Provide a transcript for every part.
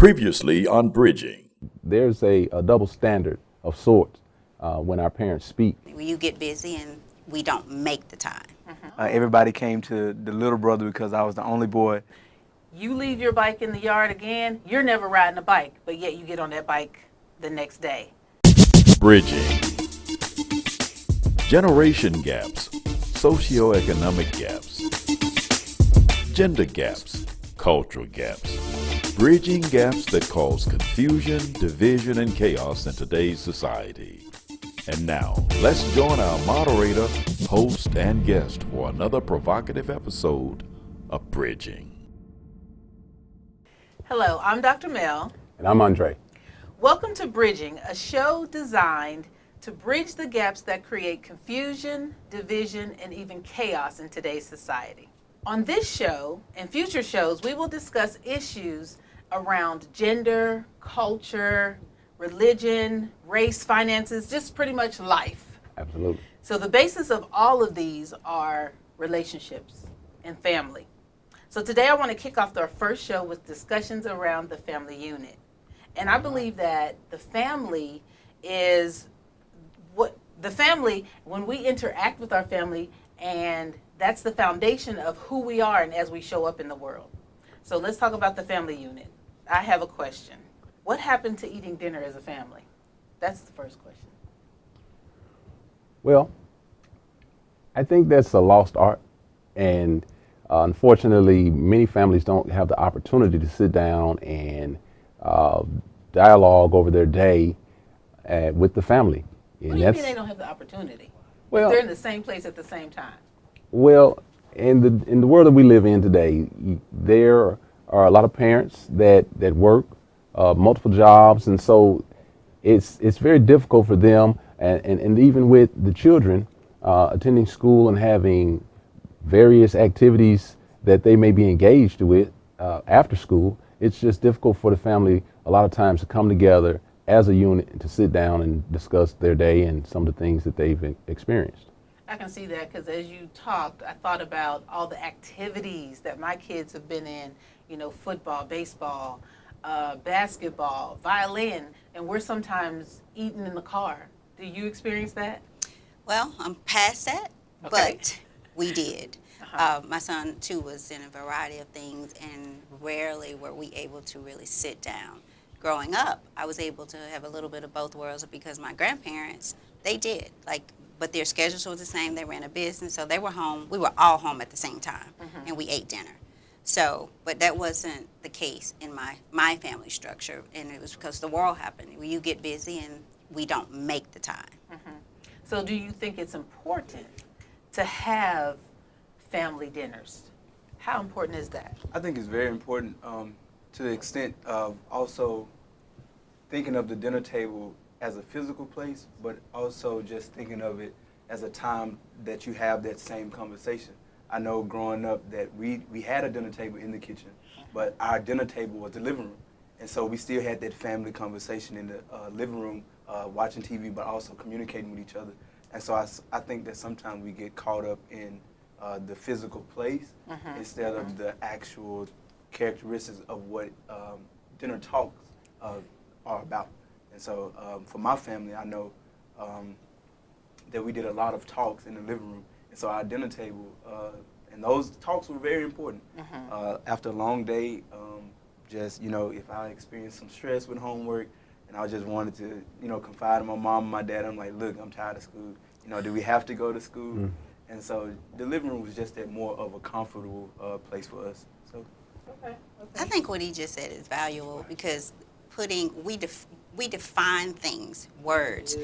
Previously on Bridging. There's a double standard of sorts when our parents speak. You get busy and we don't make the time. Everybody came to the little brother because I was the only boy. You leave your bike in the yard again, you're never riding a bike, but yet you get on that bike the next day. Bridging. Generation gaps, socioeconomic gaps, gender gaps, cultural gaps. Bridging gaps that cause confusion, division, and chaos in today's society. And now, let's join our moderator, host, and guest for another provocative episode of Bridging. Hello, I'm Dr. Mel. And I'm Andre. Welcome to Bridging, a show designed to bridge the gaps that create confusion, division, and even chaos in today's society. On this show and future shows, we will discuss issues around gender, culture, religion, race, finances, just pretty much life. Absolutely. So the basis of all of these are relationships and family. So today I want to kick off our first show with discussions around the family unit. And I believe that the family is when we interact with our family, and that's the foundation of who we are and as we show up in the world. So let's talk about the family unit. I have a question. What happened to eating dinner as a family? That's the first question. Well, I think that's a lost art. And unfortunately, many families don't have the opportunity to sit down and dialogue over their day with the family. What do you mean they don't have the opportunity? Well, they're in the same place at the same time. Well, in the world that we live in today, there are a lot of parents that work multiple jobs, and so it's very difficult for them, and even with the children attending school and having various activities that they may be engaged with after school, it's just difficult for the family a lot of times to come together as a unit and to sit down and discuss their day and some of the things that they've experienced. I can see that because as you talked, I thought about all the activities that my kids have been in, football, baseball, basketball, violin, and we're sometimes eating in the car. Do you experience that? Well, I'm past that, Okay. but we did. My son, too, was in a variety of things, and rarely were we able to really sit down. Growing up, I was able to have a little bit of both worlds because my grandparents, they did, but their schedules were the same. They ran a business, so they were home. We were all home at the same time, and we ate dinner. So, but that wasn't the case in my family structure, and it was because the world happened. You get busy, and we don't make the time. So do you think it's important to have family dinners? How important is that? I think it's very important to the extent of also thinking of the dinner table as a physical place, but also just thinking of it as a time that you have that same conversation. I know growing up that we had a dinner table in the kitchen, but our dinner table was the living room. And so we still had that family conversation in the living room, watching TV, but also communicating with each other. And so I think that sometimes we get caught up in the physical place instead of the actual characteristics of what dinner talks are about. And so for my family, I know that we did a lot of talks in the living room. And so our dinner table, and those talks were very important. After a long day, if I experienced some stress with homework, and I just wanted to, confide in my mom and my dad, I'm like, look, I'm tired of school. Do we have to go to school? And so the living room was just more of a comfortable place for us. So, I think what he just said is valuable because we define things, words,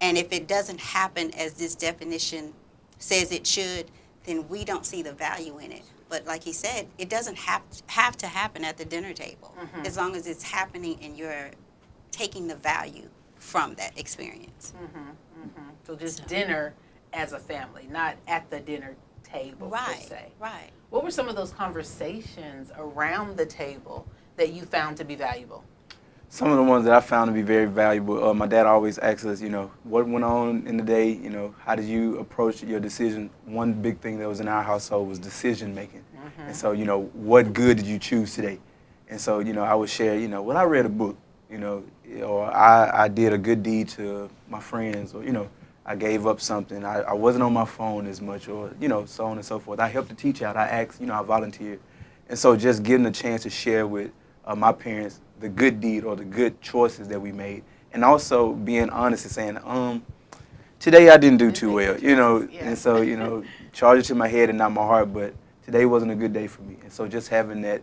and if it doesn't happen as this definition says it should, then we don't see the value in it. But like he said, it doesn't have to happen at the dinner table as long as it's happening and you're taking the value from that experience. So just dinner as a family, not at the dinner table per se. Right. What were some of those conversations around the table that you found to be valuable? some of the ones that I found to be very valuable, my dad always asks us, what went on in the day, how did you approach your decision? One big thing that was in our household was decision making. And so, what good did you choose today? And so, I would share, well, I read a book, or I did a good deed to my friends, or, I gave up something. I wasn't on my phone as much, or, so on and so forth. I helped the teacher out. I asked, I volunteered. And so just getting a chance to share with my parents the good deed or the good choices that we made. And also being honest and saying, today I didn't do too well, Yeah. And so, charge it to my head and not my heart, but today wasn't a good day for me. And so just having that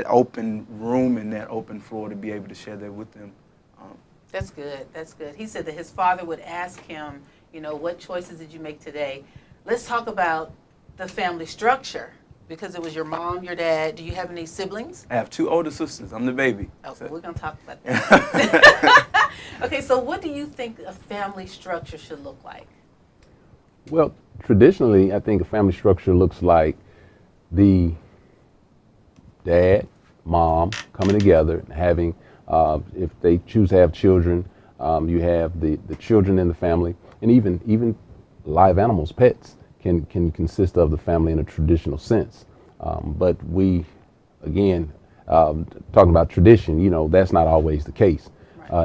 open room and that open floor to be able to share that with them. That's good. That's good. He said that his father would ask him, what choices did you make today? Let's talk about the family structure, because it was your mom, your dad. Do you have any siblings? I have 2 older sisters. I'm the baby. Oh, so we're going to talk about that. Okay, so what do you think a family structure should look like? Well, traditionally, I think a family structure looks like the dad, mom coming together and having, if they choose to have children, you have the children in the family, and even live animals, pets, can consist of the family in a traditional sense. But we, again, talking about tradition, that's not always the case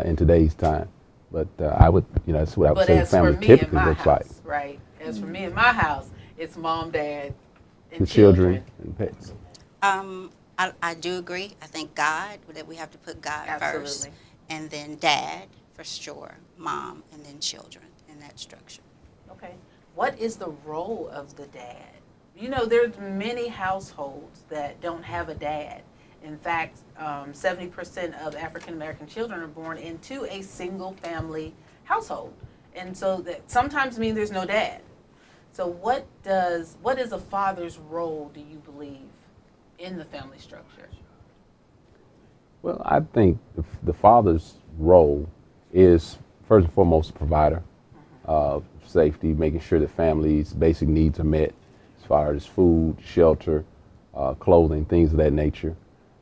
in today's time. But I would, that's what I would say the family typically looks like. Right. As for me in my house, it's mom, dad, and The children and pets. I do agree. I think God, that we have to put God first, Absolutely. and then dad for sure, mom, and then children in that structure. Okay. What is the role of the dad? There's many households that don't have a dad. In fact, 70% of African American children are born into a single family household. And so that sometimes means there's no dad. So what is a father's role, do you believe, in the family structure? Well, I think the father's role is first and foremost a provider of safety, making sure that families' basic needs are met as far as food, shelter, clothing, things of that nature.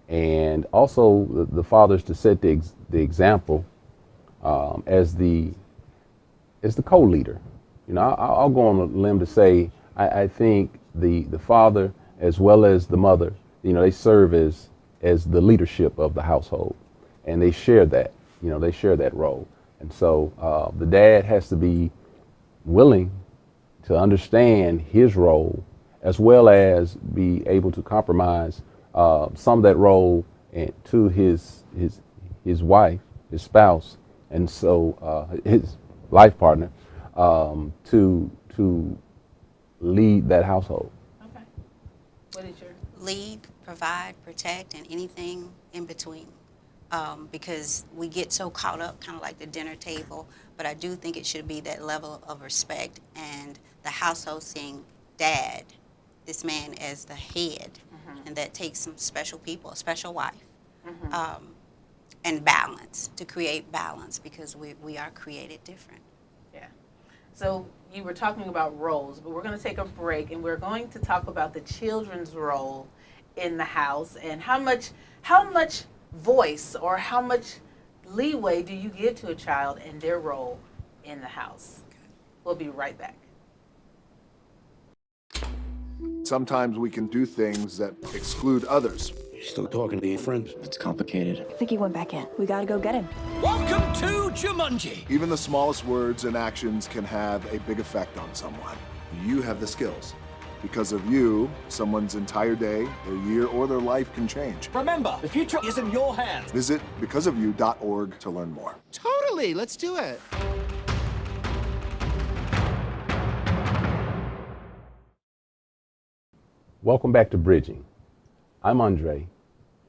And also the father's to set the example as the co-leader. I'll go on a limb to say I think the father as well as the mother, they serve as the leadership of the household, and they share that, they share that role. And so the dad has to be willing to understand his role as well as be able to compromise some of that role to his wife, his spouse, and so his life partner to lead that household. Okay. What is your Lead, provide, protect, and anything in between. Because we get so caught up, kind of like the dinner table, but I do think it should be that level of respect and the household seeing dad, this man, as the head, and that takes some special people, a special wife, and balance, to create balance, because we are created different. Yeah. So you were talking about roles, but we're going to take a break and we're going to talk about the children's role in the house and how much voice or how much leeway do you give to a child and their role in the house. We'll be right back. Sometimes we can do things that exclude others. You're still talking to your friend? It's complicated. I think he went back in. We gotta go get him. Welcome to Jumanji! Even the smallest words and actions can have a big effect on someone. You have the skills. Because of you, someone's entire day, their year, or their life can change. Remember, the future is in your hands. Visit becauseofyou.org to learn more. Totally, let's do it. Welcome back to Bridging. I'm Andre,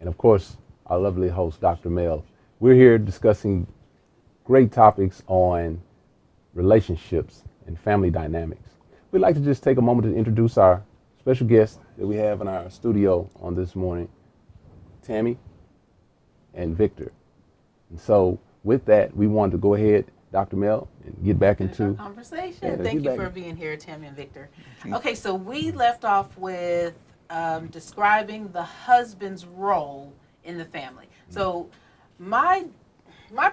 and of course, our lovely host, Dr. Mel. We're here discussing great topics on relationships and family dynamics. We'd like to just take a moment to introduce our special guest that we have in our studio on this morning, Tammy and Victor. And so with that, we wanted to go ahead, Dr. Mel, and get back into our conversation. Yeah, Thank you for being here, Tammy and Victor. Okay, so we left off with describing the husband's role in the family. So my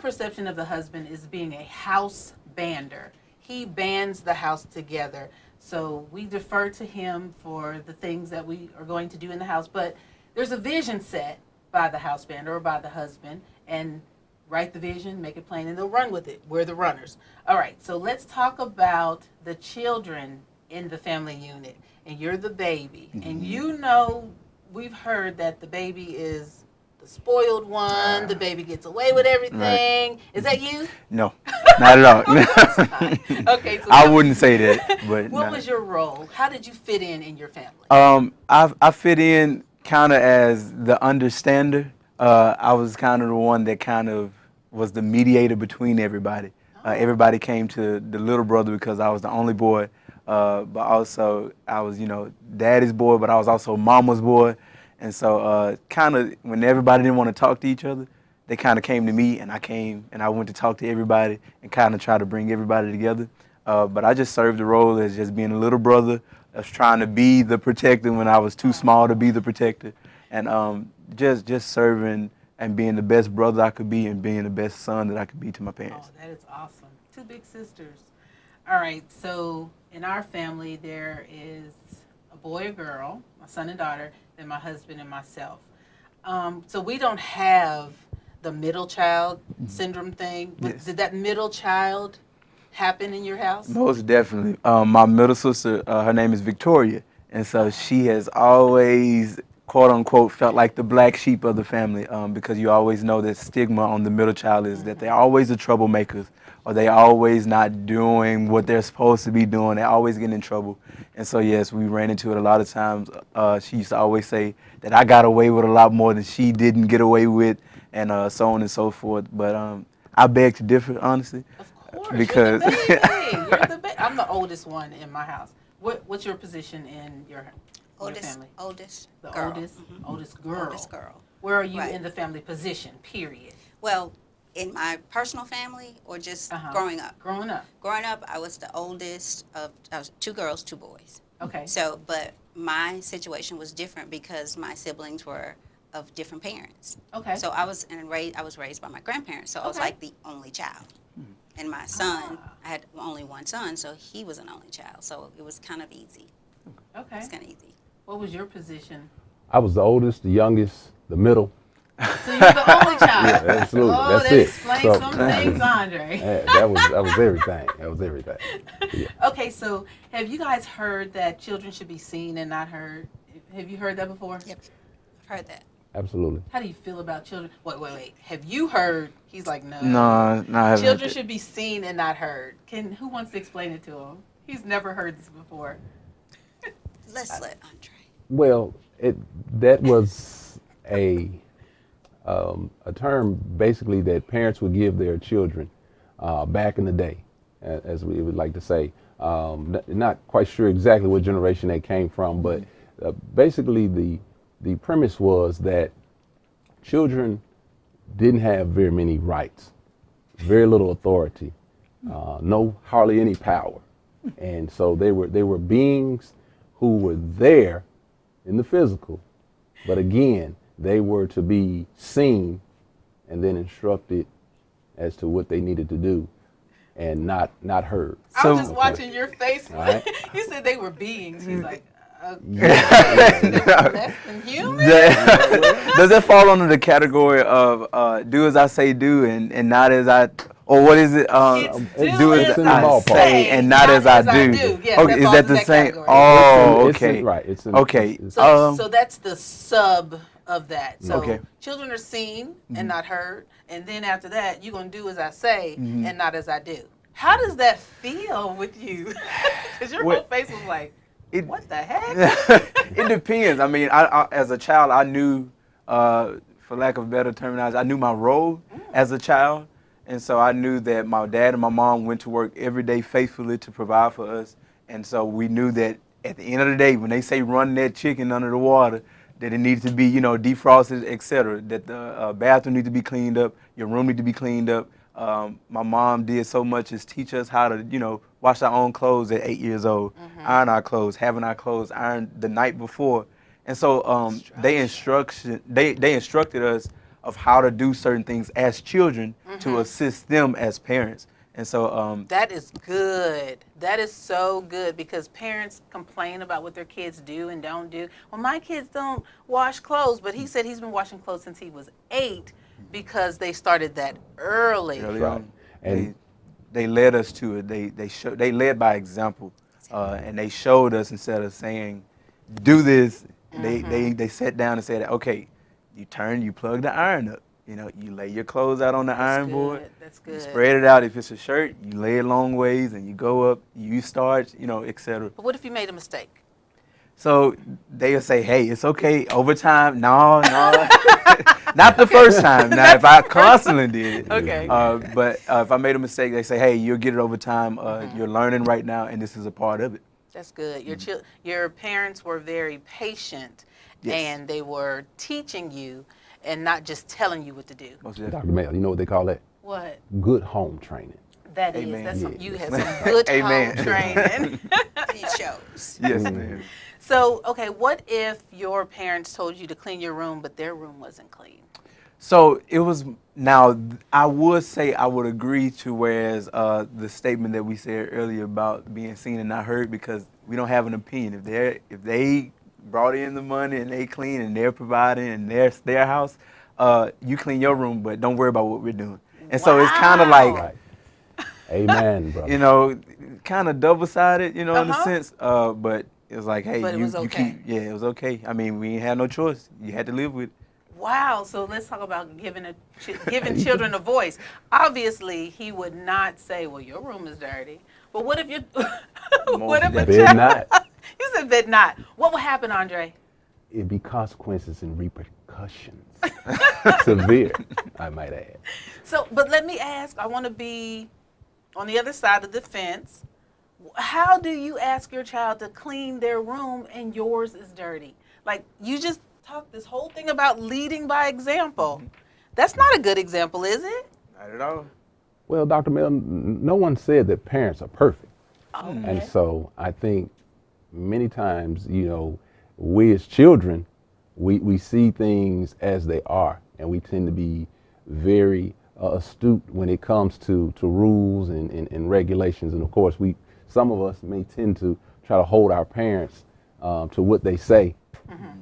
perception of the husband is being a house bander. He bands the house together. So we defer to him for the things that we are going to do in the house. But there's a vision set by the house band or by the husband, and write the vision, make it plain, and they'll run with it. We're the runners. All right, so let's talk about the children in the family unit. And you're the baby. And you know, we've heard that the baby is the spoiled one, the baby gets away with everything. Right. Is that you? No, not at all. Okay, so I wouldn't say that. But what was your role? How did you fit in your family? I fit in kind of as the understander. I was kind of the one that kind of was the mediator between everybody. Everybody came to the little brother because I was the only boy, but also I was, daddy's boy, but I was also mama's boy. And so kind of when everybody didn't want to talk to each other, they kind of came to me, and I came and I went to talk to everybody and kind of try to bring everybody together. But I just served the role as just being a little brother. I was trying to be the protector when I was too small to be the protector. And just serving and being the best brother I could be and being the best son that I could be to my parents. Oh, that is awesome. 2 big sisters. All right, so in our family there is a boy, a girl, my son and daughter, then my husband and myself. So we don't have the middle child syndrome thing. Yes. Did that middle child happen in your house? Most definitely. My middle sister, her name is Victoria, and so she has always, quote unquote, felt like the black sheep of the family, because you always know that stigma on the middle child is that they're always the troublemakers, or they always not doing what they're supposed to be doing. They always get in trouble. And so yes, we ran into it a lot of times. She used to always say that I got away with a lot more than she didn't get away with, and so on and so forth. But I beg to differ, honestly. Of course, Because you're the baby. I'm the oldest one in my house. What's your position in your family? Oldest The girl. oldest girl. Oldest girl. Where are you Right. in the family position, period? Well, in my personal family or just growing up? Growing up. Growing up, I was the oldest of, I was 2 girls, 2 boys. Okay. So, but my situation was different because my siblings were of different parents. Okay. So I was raised by my grandparents, so I was Okay. like the only child. And my son, I had only one son, so he was an only child. So it was kind of easy. Okay. It's kind of easy. What was your position? I was the oldest, the youngest, the middle. So you're the only child. Yeah, absolutely. Oh, That's that it. explains So- some things, Andre. That was everything. That was everything. Yeah. Okay, so have you guys heard that children should be seen and not heard? Have you heard that before? Yep, I've heard that. Absolutely. How do you feel about children? Wait. Have you heard? He's like, no. No, I haven't. Children should be seen and not heard. Who wants to explain it to him? He's never heard this before. Let's let Andre. Well, that was a term basically that parents would give their children back in the day, as we would like to say. Not quite sure exactly what generation they came from, but basically the premise was that children didn't have very many rights, very little authority, hardly any power, and so they were beings who were there in the physical, but again, they were to be seen and then instructed as to what they needed to do and not heard. I was just watching your face. Right. You said they were beings. He's like, Yeah. they were less than human? Does that fall under the category of do as I say do and not as I, or what is it? It's Do as in the I ballpark. say and not as I do. Yes, Okay, that is falls that in the that same? category. Oh, It's okay. right. It's Okay. it's- So that's the sub of that. So Okay. children are seen and not heard, and then after that, you're gonna do as I say and not as I do. How does that feel with you? Because your whole face was like, what the heck? It depends. I mean, I as a child, I knew, for lack of better terminology, I knew my role as a child. And so I knew that my dad and my mom went to work every day faithfully to provide for us. And so we knew that at the end of the day, when they say run that chicken under the water, that it needs to be, defrosted, etc. That the bathroom needs to be cleaned up, your room needs to be cleaned up. My mom did so much as teach us how to, wash our own clothes at 8 years old, iron our clothes, having our clothes ironed the night before. And so they instructed us of how to do certain things as children to assist them as parents. And so That is good. That is so good because parents complain about what their kids do and don't do. Well, my kids don't wash clothes, but he said he's been washing clothes since he was 8 because they started that early. early Right. on, And they led us to it. They led by example, and they showed us instead of saying, "Do this." They sat down and said, "Okay, you plug the iron up. You know, you lay your clothes out on the iron board. That's You good. spread it out. If it's a shirt, you lay it long ways, and you go up. You starch, etc." But what if you made a mistake? So they'll say, "Hey, it's okay. Overtime, no, not the first time. Now, if I constantly did it, Okay. but if I made a mistake, they say, hey, you'll get it over time. You're learning right now, and this is a part of it." That's good. Your parents were very patient, Yes. and they were teaching you and not just telling you what to do. Most definitely. Dr. Mel, you know what they call that? What? Good home training. That is. Amen. That's Yeah. you had some good home Amen. training. It shows. Yes, ma'am. So, okay, what if your parents told you to clean your room, but their room wasn't clean? So it was. Now, I would say I would agree to whereas the statement that we said earlier about being seen and not heard, because we don't have an opinion. If they brought in the money and they clean and they're providing and their house, you clean your room, but don't worry about what we're doing. And so it's kind of like, Right. Amen, brother. kind of double-sided, in a Uh-huh. sense. But it was like, hey, But it was okay. it was okay. I mean, we ain't had no choice. You had to live with it. Wow, so let's talk about giving children a voice. Obviously, he would not say, well, your room is dirty. But what if you, what if a Bet child, not. you said bet not. What will happen, Andre? It'd be consequences and repercussions. Severe, I might add. So, but let me ask, I want to be on the other side of the fence. How do you ask your child to clean their room and yours is dirty? Like, you just talked this whole thing about leading by example. That's not a good example, is it? Not at all. Well, Dr. Mel, no one said that parents are perfect. Okay. And so I think many times, we as children, we see things as they are, and we tend to be very astute when it comes to rules and regulations. And of course, some of us may tend to try to hold our parents to what they say.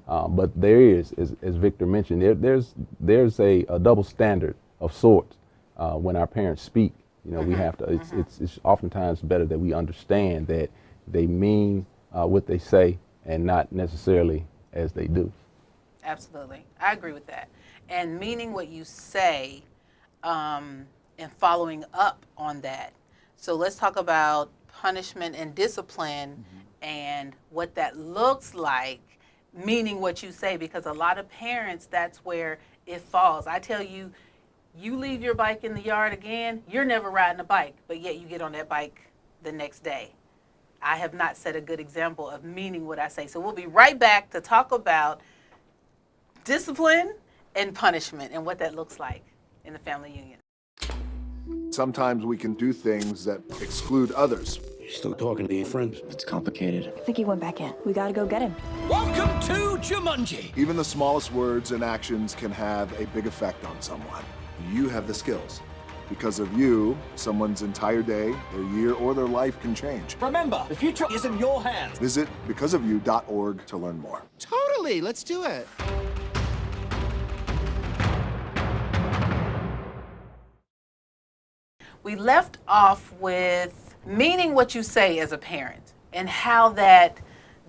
But there is, as Victor mentioned, there's a double standard of sorts when our parents speak. We have to. It's oftentimes better that we understand that they mean what they say and not necessarily as they do. Absolutely. I agree with that. And meaning what you say and following up on that. So let's talk about punishment and discipline and what that looks like, meaning what you say, because a lot of parents, that's where it falls. I tell you, you leave your bike in the yard again, you're never riding a bike, but yet you get on that bike the next day. I have not set a good example of meaning what I say. So we'll be right back to talk about discipline and punishment and what that looks like in the family union. Sometimes we can do things that exclude others. You're still talking to your friends. It's complicated. I think he went back in. We gotta go get him. Welcome to Jumanji. Even the smallest words and actions can have a big effect on someone. You have the skills. Because of you, someone's entire day, their year, or their life can change. Remember, the future is in your hands. Visit becauseofyou.org to learn more. Totally, let's do it. We left off with meaning what you say as a parent and how that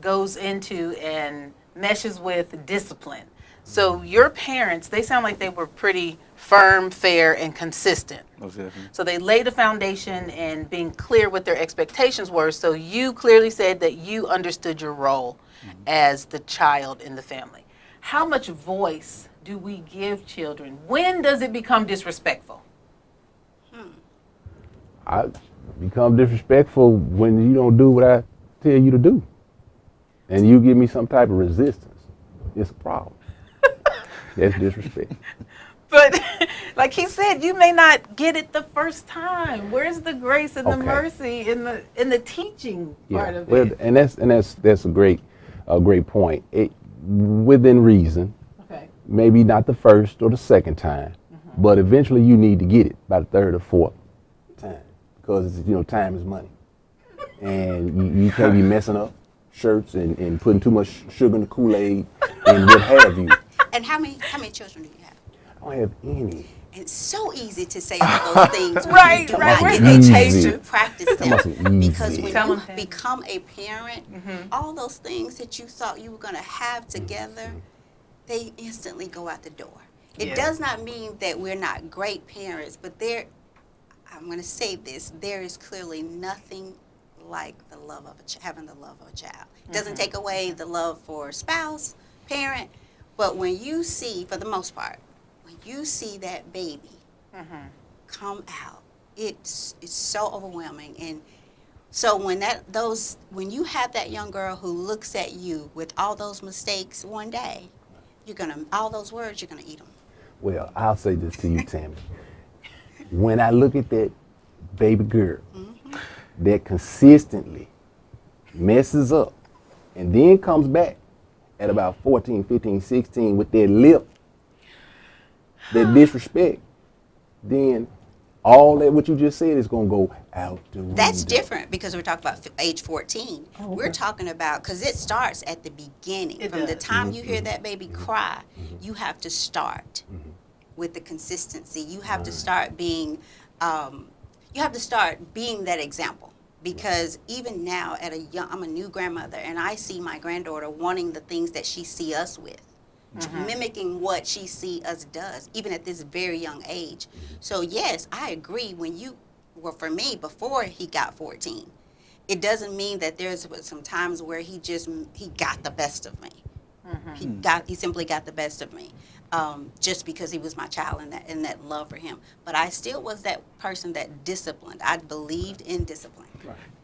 goes into and meshes with discipline. So your parents, they sound like they were pretty firm, fair, and consistent. Most definitely. So they laid a foundation and being clear what their expectations were. So you clearly said that you understood your role as the child in the family. How much voice do we give children? When does it become disrespectful? I become disrespectful when you don't do what I tell you to do. And you give me some type of resistance. It's a problem. That's disrespect. But like he said, you may not get it the first time. Where's the grace and the Okay. mercy in the teaching part of Well, it? and that's a great point. Within reason, Okay. maybe not the first or the second time, but eventually you need to get it by the third or fourth time because time is money, and you can't be messing up shirts and putting too much sugar in the Kool-Aid and what have you. And how many children do you have? I don't have any. And it's so easy to say all those things when Right, you do right. not Where's get the a chance easy? to practice them. That's easy. Because when Tell you 'em, Pam. become a parent, all those things that you thought you were going to have together, they instantly go out the door. It Yeah. does not mean that we're not great parents, but I'm going to say this, there is clearly nothing like the love of having the love of a child. It doesn't take away the love for spouse, parent, but when you see, for the most part, when you see that baby come out, it's so overwhelming. And so when you have that young girl who looks at you with all those mistakes one day, all those words, you're gonna eat them. Well, I'll say this to you, Tammy. When I look at that baby girl that consistently messes up and then comes back at about 14, 15, 16 with that lip, that disrespect, then all that what you just said is going to go out the window. That's different because we're talking about age 14. Oh, okay. We're talking about, because it starts at the beginning. It From the does. time you hear that baby cry, you have to start with the consistency. You have to start being, that example. Because even now, I'm a new grandmother, and I see my granddaughter wanting the things that she see us with. Mimicking what she see us does, even at this very young age. So yes, I agree. For me, before he got 14, it doesn't mean that there's some times where he got the best of me. He simply got the best of me, just because he was my child and that love for him. But I still was that person that disciplined. I believed in discipline.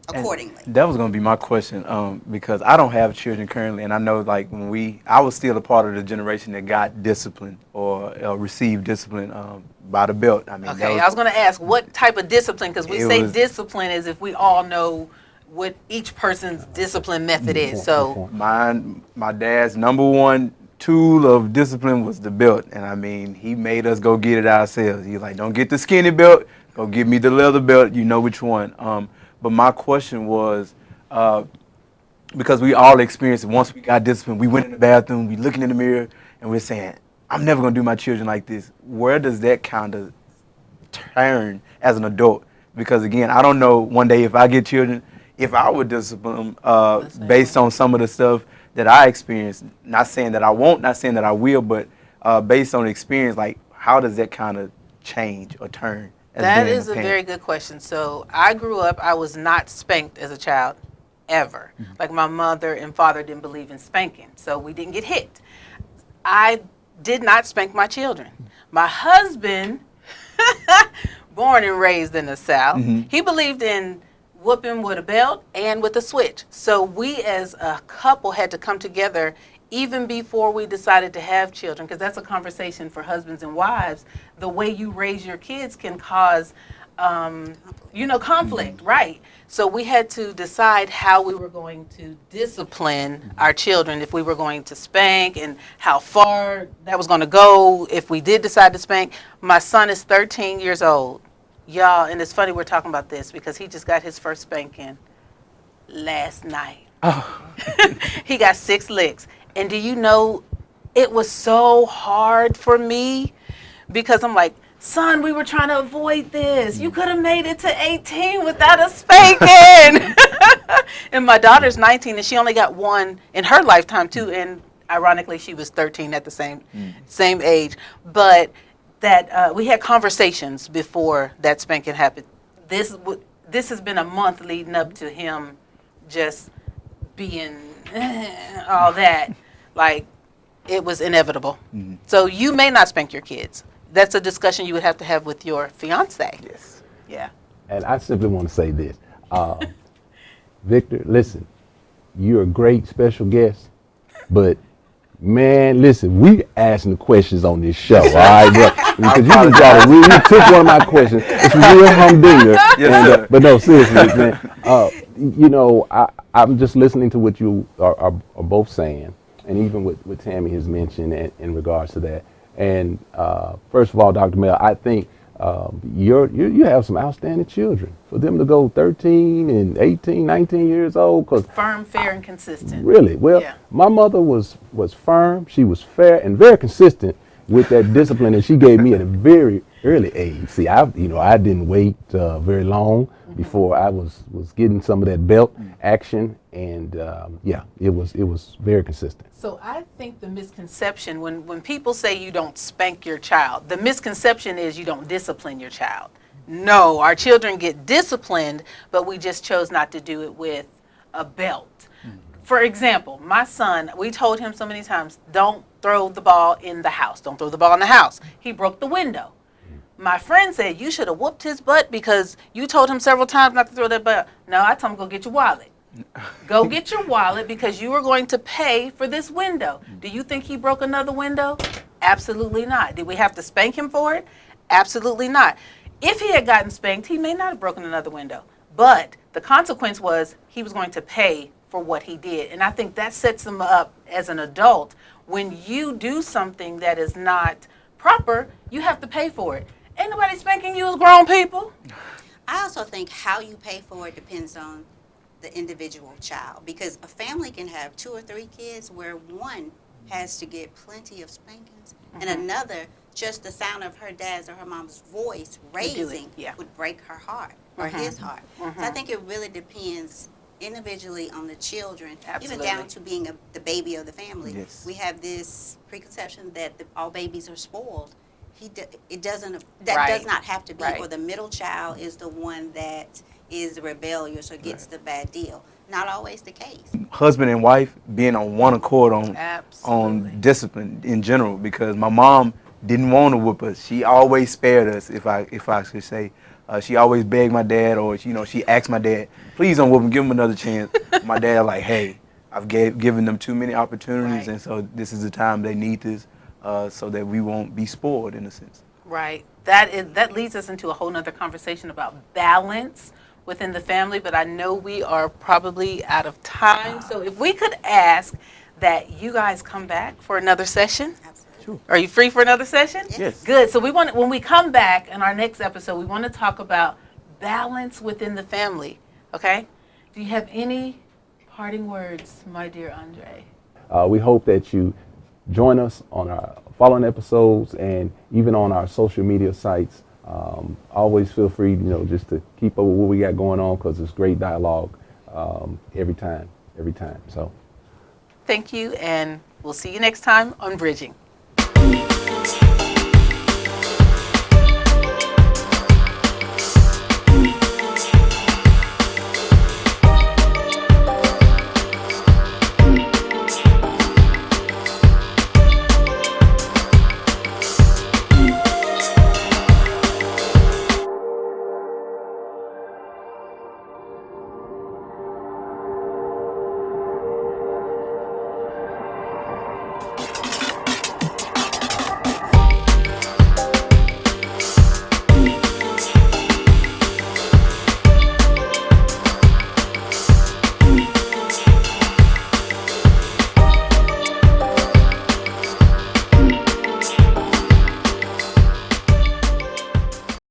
Accordingly. And that was going to be my question, because I don't have children currently, and I know like I was still a part of the generation that got discipline or received discipline by the belt. I mean, Okay, I was going to ask what type of discipline, because we It say was- discipline as if we all know what each person's discipline method is. So, my dad's number one tool of discipline was the belt, and I mean, he made us go get it ourselves. He's like, don't get the skinny belt, go give me the leather belt, you know which one. But my question was, because we all experienced it, once we got disciplined, we went in the bathroom, we looking in the mirror, and we're saying, I'm never going to do my children like this. Where does that kind of turn as an adult? Because again, I don't know one day if I get children, if I would discipline them based on some of the stuff that I experienced. Not saying that I won't, not saying that I will, but based on experience, like how does that kind of change or turn? that is a very good question. So, I grew up, I was not spanked as a child, ever. Like my mother and father didn't believe in spanking, so we didn't get hit. I did not spank my children. My husband, born and raised in the South, he believed in whooping with a belt and with a switch. So we as a couple had to come together even before we decided to have children, because that's a conversation for husbands and wives. The way you raise your kids can cause, conflict, right? So we had to decide how we were going to discipline our children, if we were going to spank, and how far that was going to go if we did decide to spank. My son is 13 years old. Y'all, and it's funny we're talking about this because he just got his first spanking last night. He got 6 licks. And do you know, it was so hard for me because I'm like, son, we were trying to avoid this. You could have made it to 18 without a spanking. And my daughter's 19 and she only got one in her lifetime too. And ironically, she was 13 at the same age. But that we had conversations before that spanking happened. This has been a month leading up to him just being all that. Like, it was inevitable. So you may not spank your kids. That's a discussion you would have to have with your fiance. Yes. Yeah. And I simply want to say this. Victor, listen, you're a great special guest, but man, listen, we asking the questions on this show, all right, bro? Because you took one of my questions. It's a real humdinger. Yes, but no, seriously, man. I'm just listening to what you are both saying, and even what Tammy has mentioned in regards to that. And first of all, Dr. Mel, I think you have some outstanding children. For them to go 13 and 18, 19 years old, because Firm, fair, and consistent. really, well, Yeah. my mother was firm. She was fair and very consistent with that discipline that she gave me at a very early age. See, I didn't wait very long before I was getting some of that belt action, and it was very consistent. So I think the misconception, when people say you don't spank your child, the misconception is you don't discipline your child. No, our children get disciplined, but we just chose not to do it with a belt. For example, my son, we told him so many times, don't throw the ball in the house. Don't throw the ball in the house. He broke the window. My friend said, you should have whooped his butt because you told him several times not to throw that ball. No, I told him, go get your wallet. Go get your wallet because you are going to pay for this window. Do you think he broke another window? Absolutely not. Did we have to spank him for it? Absolutely not. If he had gotten spanked, he may not have broken another window. But the consequence was he was going to pay for what he did. And I think that sets him up as an adult. When you do something that is not proper, you have to pay for it. Ain't nobody spanking you as grown people. I also think how you pay for it depends on the individual child, because a family can have 2 or 3 kids where one has to get plenty of spankings and another, just the sound of her dad's or her mom's voice raising would break her heart or his heart. So I think it really depends individually on the children, Absolutely. even down to being the baby of the family. Yes. We have this preconception that all babies are spoiled. It doesn't. Right. Does not have to be. Right. Or the middle child is the one that is rebellious or gets the bad deal. Not always the case. Husband and wife being on one accord on Absolutely. discipline in general, because my mom didn't want to whoop us. She always spared us, if I should say. She always begged my dad, or she asked my dad, please don't whoop him, give him another chance. My dad like, hey, I've given them too many opportunities, Right. and so this is the time they need this, so that we won't be spoiled in a sense. Right. That leads us into a whole nother conversation about balance within the family, but I know we are probably out of time. So if we could ask that you guys come back for another session. Absolutely. Sure. Are you free for another session? Yes. Good. So when we come back in our next episode, we want to talk about balance within the family. Okay? Do you have any parting words, my dear Andre? We hope that you join us on our following episodes and even on our social media sites. Always feel free, just to keep up with what we got going on, because it's great dialogue every time. So, Thank you, and we'll see you next time on Bridging.